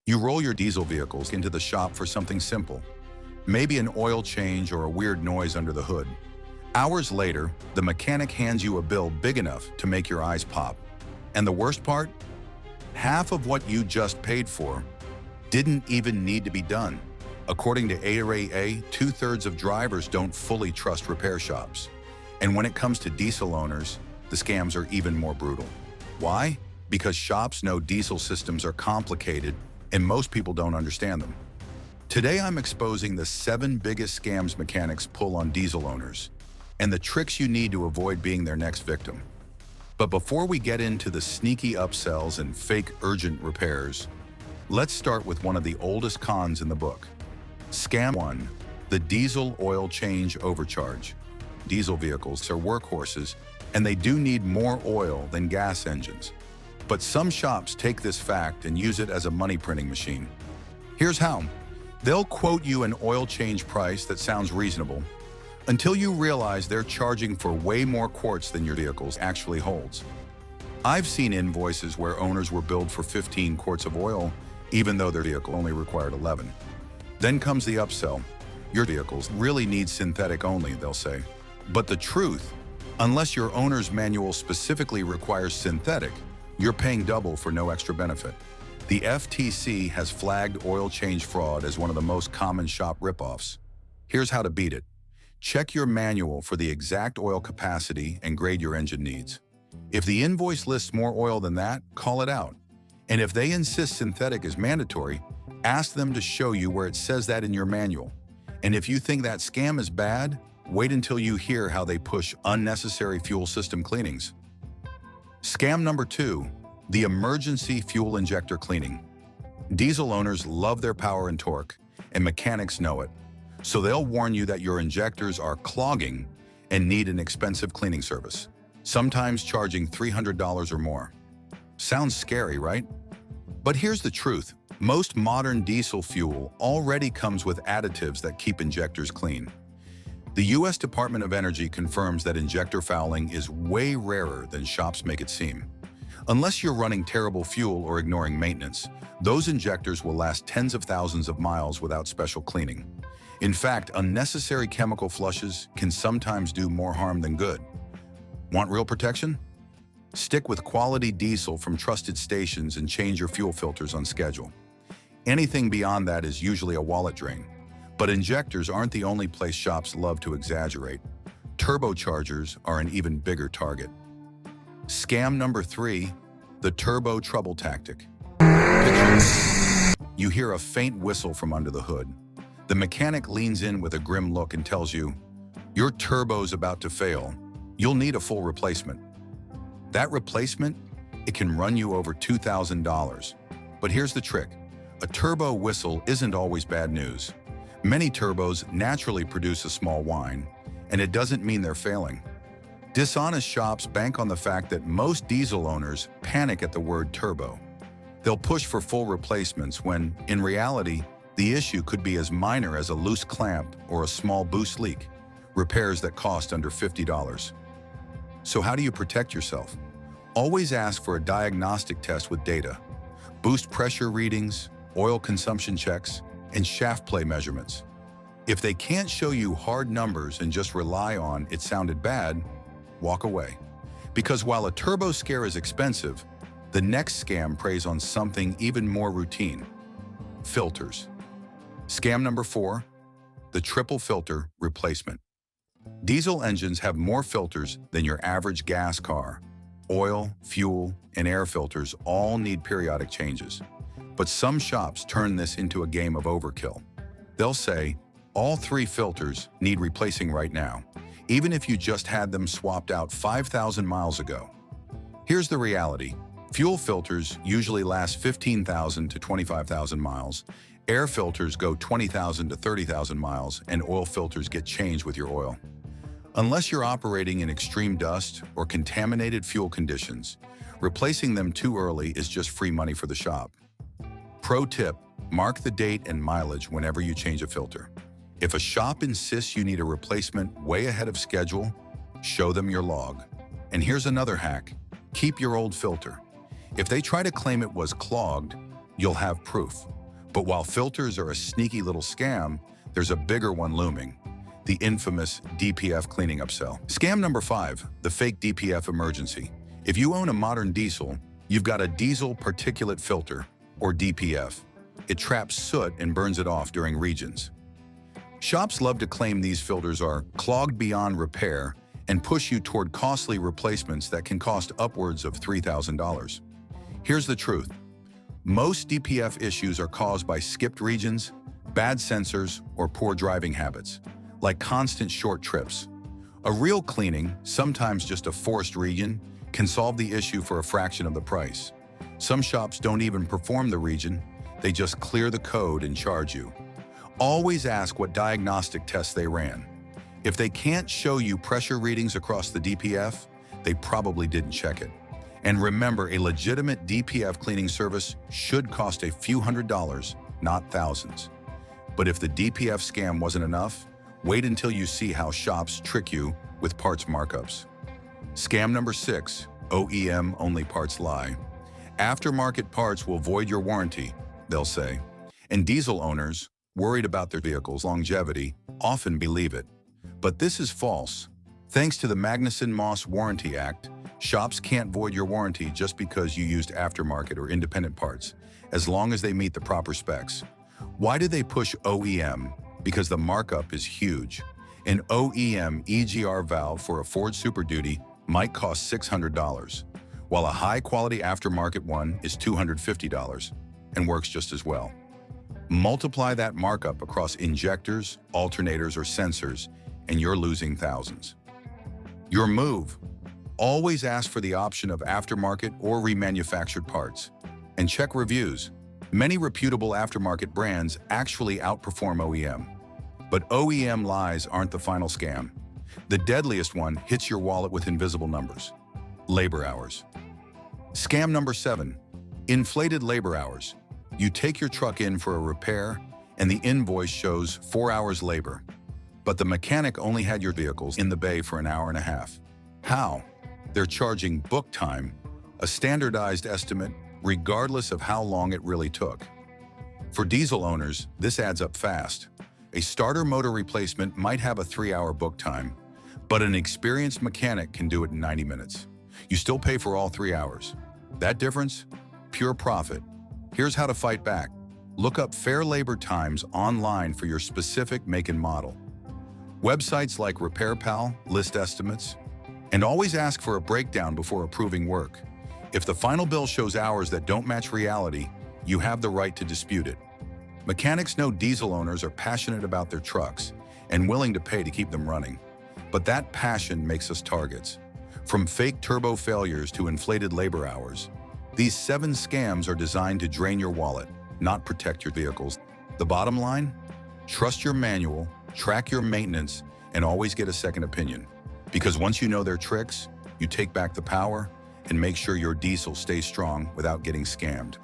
You roll your diesel vehicles into the shop for something simple, maybe an oil change or a weird noise under the hood. Hours later, the mechanic hands you a bill big enough to make your eyes pop. And the worst part? Half of what you just paid for didn't even need to be done. According to ARAA, 2/3 of drivers don't fully trust repair shops. And when it comes to diesel owners, the scams are even more brutal. Why? Because shops know diesel systems are complicated and most people don't understand them. Today I'm exposing the 7 biggest scams mechanics pull on diesel owners and the tricks you need to avoid being their next victim. But before we get into the sneaky upsells and fake urgent repairs, let's start with one of the oldest cons in the book. Scam 1, the diesel oil change overcharge. Diesel vehicles are workhorses and they do need more oil than gas engines. But some shops take this fact and use it as a money printing machine. Here's how. They'll quote you an oil change price that sounds reasonable until you realize they're charging for way more quarts than your vehicle actually holds. I've seen invoices where owners were billed for 15 quarts of oil, even though their vehicle only required 11. Then comes the upsell. Your vehicles really need synthetic only, they'll say. But the truth, unless your owner's manual specifically requires synthetic, you're paying double for no extra benefit. The FTC has flagged oil change fraud as one of the most common shop ripoffs. Here's how to beat it. Check your manual for the exact oil capacity and grade your engine needs. If the invoice lists more oil than that, call it out. And if they insist synthetic is mandatory, ask them to show you where it says that in your manual. And if you think that scam is bad, wait until you hear how they push unnecessary fuel system cleanings. Scam number 2, the emergency fuel injector cleaning. Diesel owners love their power and torque, and mechanics know it. So they'll warn you that your injectors are clogging and need an expensive cleaning service, sometimes charging $300 or more. Sounds scary, right? But here's the truth. Most modern diesel fuel already comes with additives that keep injectors clean. The U.S. Department of Energy confirms that injector fouling is way rarer than shops make it seem. Unless you're running terrible fuel or ignoring maintenance, those injectors will last tens of thousands of miles without special cleaning. In fact, unnecessary chemical flushes can sometimes do more harm than good. Want real protection? Stick with quality diesel from trusted stations and change your fuel filters on schedule. Anything beyond that is usually a wallet drain. But injectors aren't the only place shops love to exaggerate. Turbochargers are an even bigger target. Scam number 3, the turbo trouble tactic. You hear a faint whistle from under the hood. The mechanic leans in with a grim look and tells you, your turbo's about to fail. You'll need a full replacement. That replacement, it can run you over $2,000. But here's the trick. A turbo whistle isn't always bad news. Many turbos naturally produce a small whine, and it doesn't mean they're failing. Dishonest shops bank on the fact that most diesel owners panic at the word turbo. They'll push for full replacements when, in reality, the issue could be as minor as a loose clamp or a small boost leak, repairs that cost under $50. So how do you protect yourself? Always ask for a diagnostic test with data. Boost pressure readings, oil consumption checks, and shaft play measurements. If they can't show you hard numbers and just rely on "it sounded bad," walk away. Because while a turbo scare is expensive, the next scam preys on something even more routine: filters. Scam number 4, the triple filter replacement. Diesel engines have more filters than your average gas car. Oil, fuel, and air filters all need periodic changes. But some shops turn this into a game of overkill. They'll say, all 3 filters need replacing right now, even if you just had them swapped out 5,000 miles ago. Here's the reality. Fuel filters usually last 15,000 to 25,000 miles, air filters go 20,000 to 30,000 miles, and oil filters get changed with your oil. Unless you're operating in extreme dust or contaminated fuel conditions, replacing them too early is just free money for the shop. Pro tip, mark the date and mileage whenever you change a filter. If a shop insists you need a replacement way ahead of schedule, show them your log. And here's another hack, keep your old filter. If they try to claim it was clogged, you'll have proof. But while filters are a sneaky little scam, there's a bigger one looming: the infamous DPF cleaning upsell. Scam number 5, the fake DPF emergency. If you own a modern diesel, you've got a diesel particulate filter, or DPF. It traps soot and burns it off during regions. Shops love to claim these filters are clogged beyond repair and push you toward costly replacements that can cost upwards of $3,000. Here's the truth. Most DPF issues are caused by skipped regions, bad sensors, or poor driving habits, like constant short trips. A real cleaning, sometimes just a forced region, can solve the issue for a fraction of the price. Some shops don't even perform the region, they just clear the code and charge you. Always ask what diagnostic tests they ran. If they can't show you pressure readings across the DPF, they probably didn't check it. And remember, a legitimate DPF cleaning service should cost a few $100s, not thousands. But if the DPF scam wasn't enough, wait until you see how shops trick you with parts markups. Scam number 6, OEM-only parts lie. Aftermarket parts will void your warranty, they'll say. And diesel owners, worried about their vehicle's longevity, often believe it. But this is false. Thanks to the Magnuson-Moss Warranty Act, shops can't void your warranty just because you used aftermarket or independent parts, as long as they meet the proper specs. Why do they push OEM? Because the markup is huge. An OEM EGR valve for a Ford Super Duty might cost $600, while a high-quality aftermarket one is $250 and works just as well. Multiply that markup across injectors, alternators, or sensors, and you're losing thousands. Your move: always ask for the option of aftermarket or remanufactured parts. And check reviews. Many reputable aftermarket brands actually outperform OEM. But OEM lies aren't the final scam. The deadliest one hits your wallet with invisible numbers: labor hours. Scam number 7, inflated labor hours. You take your truck in for a repair, and the invoice shows 4 hours labor. But the mechanic only had your vehicles in the bay for an hour and a half. How? They're charging book time, a standardized estimate, regardless of how long it really took. For diesel owners, this adds up fast. A starter motor replacement might have a 3-hour book time, but an experienced mechanic can do it in 90 minutes. You still pay for all 3 hours. That difference? Pure profit. Here's how to fight back. Look up fair labor times online for your specific make and model. Websites like RepairPal list estimates. And always ask for a breakdown before approving work. If the final bill shows hours that don't match reality, you have the right to dispute it. Mechanics know diesel owners are passionate about their trucks and willing to pay to keep them running. But that passion makes us targets. From fake turbo failures to inflated labor hours, these 7 scams are designed to drain your wallet, not protect your vehicles. The bottom line? Trust your manual, track your maintenance, and always get a second opinion. Because once you know their tricks, you take back the power and make sure your diesel stays strong without getting scammed.